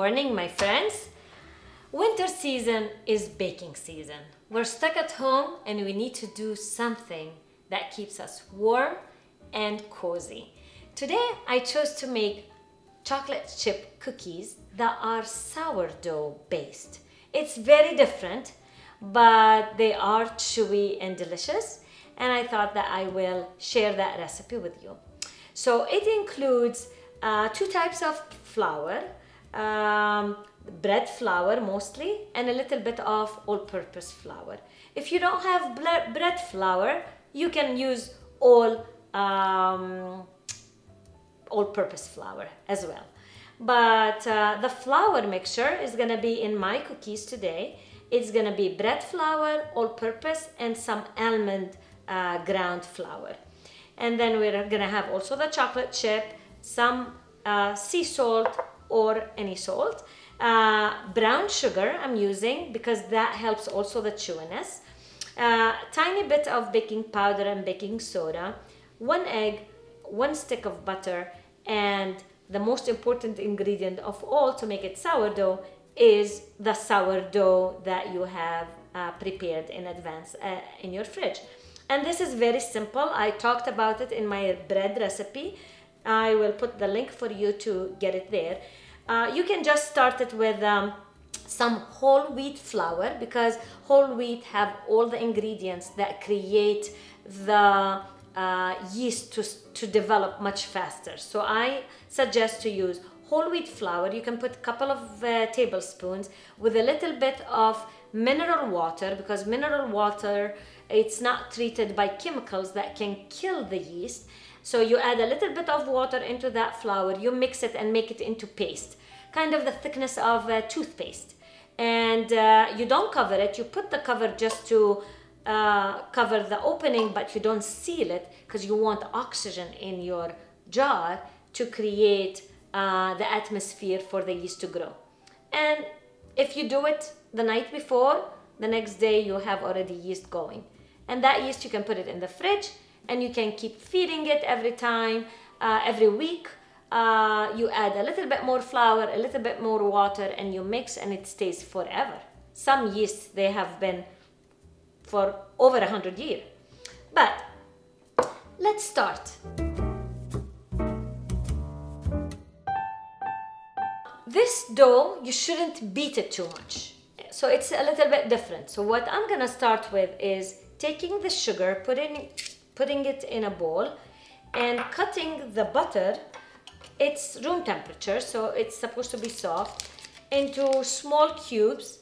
morning, my friends. Winter season is baking season. We're stuck at home and we need to do something that keeps us warm and cozy. Today, I chose to make chocolate chip cookies that are sourdough based. It's very different, but they are chewy and delicious, and I thought that I will share that recipe with you. So it includes two types of flour, bread flour mostly, and a little bit of all-purpose flour. If you don't have bread flour, you can use all-purpose flour as well. But the flour mixture is gonna be in my cookies today. It's gonna be bread flour, all-purpose, and some almond ground flour. And then we're gonna have also the chocolate chip, some sea salt or any salt. Brown sugar I'm using because that helps also the chewiness. Tiny bit of baking powder and baking soda, 1 egg, 1 stick of butter, and the most important ingredient of all to make it sourdough is the sourdough that you have prepared in advance in your fridge. And this is very simple. I talked about it in my bread recipe. I will put the link for you to get it there. You can just start it with some whole wheat flour because whole wheat have all the ingredients that create the yeast to develop much faster. So I suggest to use whole wheat flour. You can put a couple of tablespoons with a little bit of mineral water because mineral water, it's not treated by chemicals that can kill the yeast. So you add a little bit of water into that flour, you mix it and make it into paste, kind of the thickness of toothpaste. And you don't cover it, you put the cover just to cover the opening, but you don't seal it because you want oxygen in your jar to create the atmosphere for the yeast to grow. And if you do it the night before, the next day you have already yeast going. And that yeast you can put it in the fridge and you can keep feeding it every time, every week. You add a little bit more flour, a little bit more water, and you mix and it stays forever. Some yeasts, they have been for over 100 years. But let's start. This dough, you shouldn't beat it too much. So it's a little bit different. So what I'm gonna start with is taking the sugar, putting it in a bowl and cutting the butter. It's room temperature, so it's supposed to be soft, into small cubes.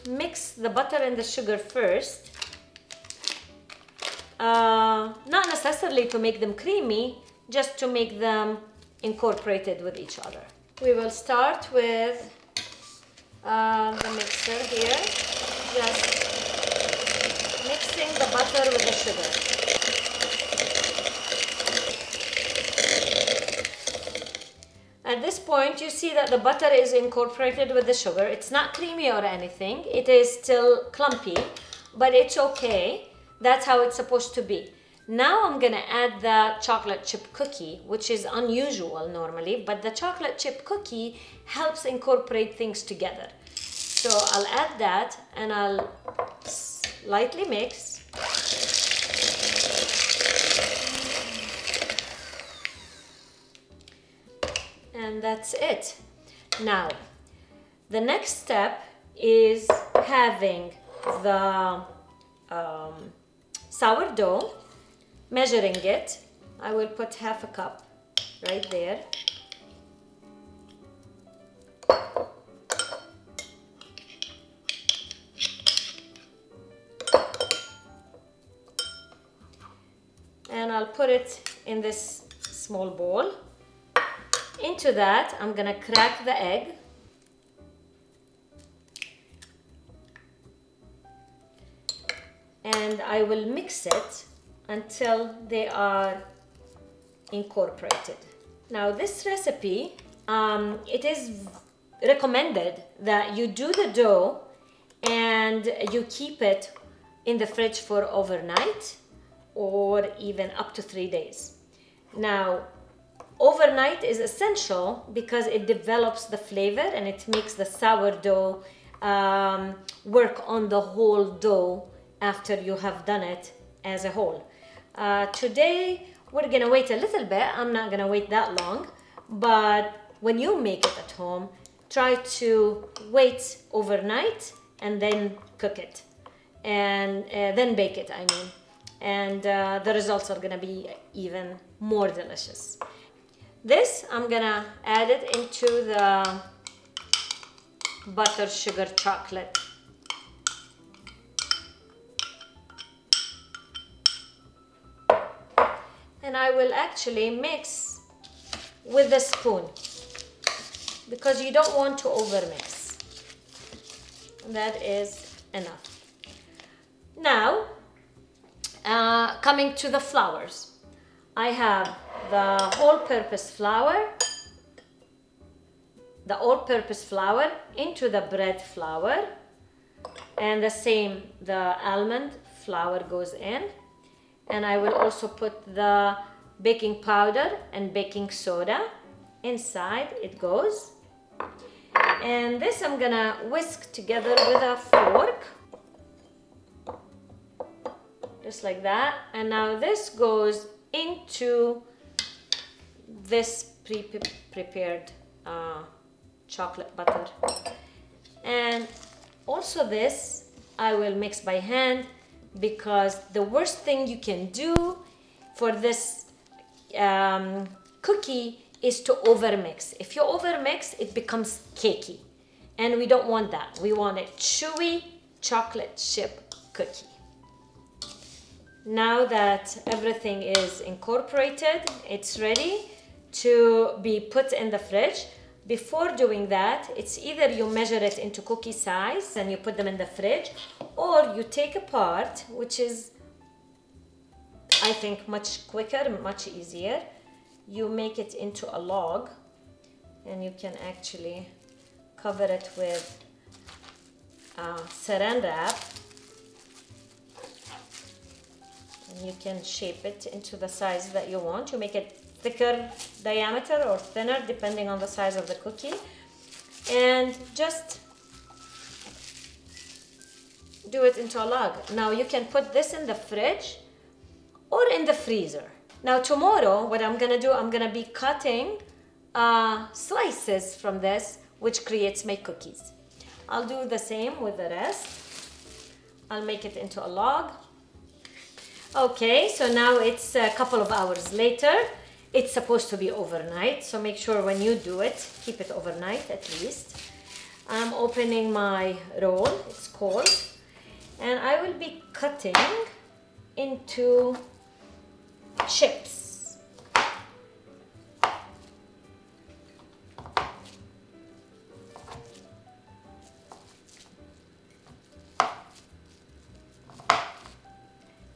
Mix the butter and the sugar first. Not necessarily to make them creamy, just to make them incorporated with each other. We will start with the mixer here, just mixing the butter with the sugar. At this point, you see that the butter is incorporated with the sugar. It's not creamy or anything. It is still clumpy, but it's okay. That's how it's supposed to be. Now I'm gonna add the chocolate chip cookie, which is unusual normally, but the chocolate chip cookie helps incorporate things together. So I'll add that and I'll lightly mix. And that's it. Now, the next step is having the sourdough, measuring it. I will put half a cup right there. And I'll put it in this small bowl. Into that, I'm gonna crack the egg. And I will mix it until they are incorporated. Now this recipe, it is recommended that you do the dough and you keep it in the fridge for overnight or even up to 3 days. Now, Overnight is essential because it develops the flavor and it makes the sourdough work on the whole dough after you have done it as a whole. Today we're gonna wait a little bit. I'm not gonna wait that long, but when you make it at home, try to wait overnight and then cook it, and then bake it, I mean. And the results are gonna be even more delicious. This, I'm gonna add it into the butter, sugar, chocolate. And I will actually mix with a spoon because you don't want to overmix. That is enough. Now, coming to the flours. I have the all-purpose flour, into the bread flour, and the same, the almond flour goes in. And I will also put the baking powder and baking soda inside. It goes. And this I'm gonna whisk together with a fork, just like that. And now this goes into this prepared chocolate butter. And also this I will mix by hand, because the worst thing you can do for this cookie is to overmix. If you overmix, it becomes cakey, and we don't want that. We want a chewy chocolate chip cookie. Now that everything is incorporated, it's ready to be put in the fridge. Before doing that, it's either you measure it into cookie size and you put them in the fridge, or you take apart, which is, I think, much quicker, much easier. You make it into a log, and you can actually cover it with saran wrap. And you can shape it into the size that you want. You make it thicker diameter or thinner depending on the size of the cookie, and just do it into a log. Now you can put this in the fridge or in the freezer. Now tomorrow what I'm gonna do, I'm gonna be cutting slices from this, which creates my cookies. I'll do the same with the rest. I'll make it into a log. Okay, so now it's a couple of hours later. It's supposed to be overnight, so make sure when you do it, keep it overnight at least. I'm opening my roll, it's cold, and I will be cutting into chips.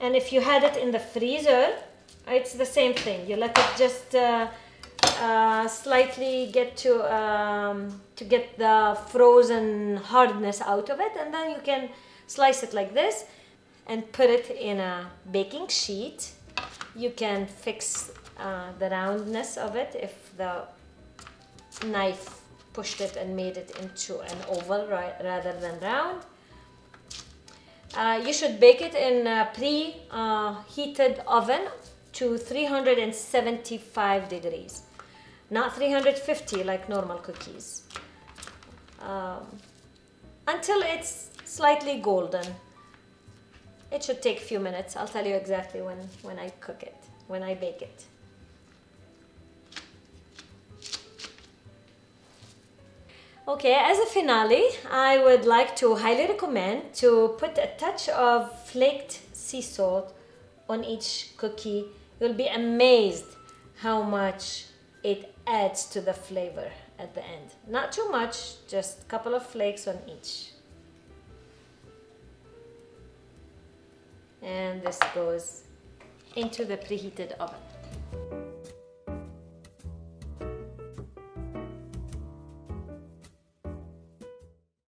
And if you had it in the freezer, it's the same thing. You let it just slightly get to get the frozen hardness out of it, and then you can slice it like this and put it in a baking sheet. You can fix the roundness of it if the knife pushed it and made it into an oval rather than round. You should bake it in a preheated oven to 375 degrees, not 350 like normal cookies, until it's slightly golden. It should take a few minutes. I'll tell you exactly when I cook it, when I bake it. Okay, as a finale, I would like to highly recommend to put a touch of flaked sea salt on each cookie. You'll be amazed how much it adds to the flavor at the end. Not too much, just a couple of flakes on each. And this goes into the preheated oven.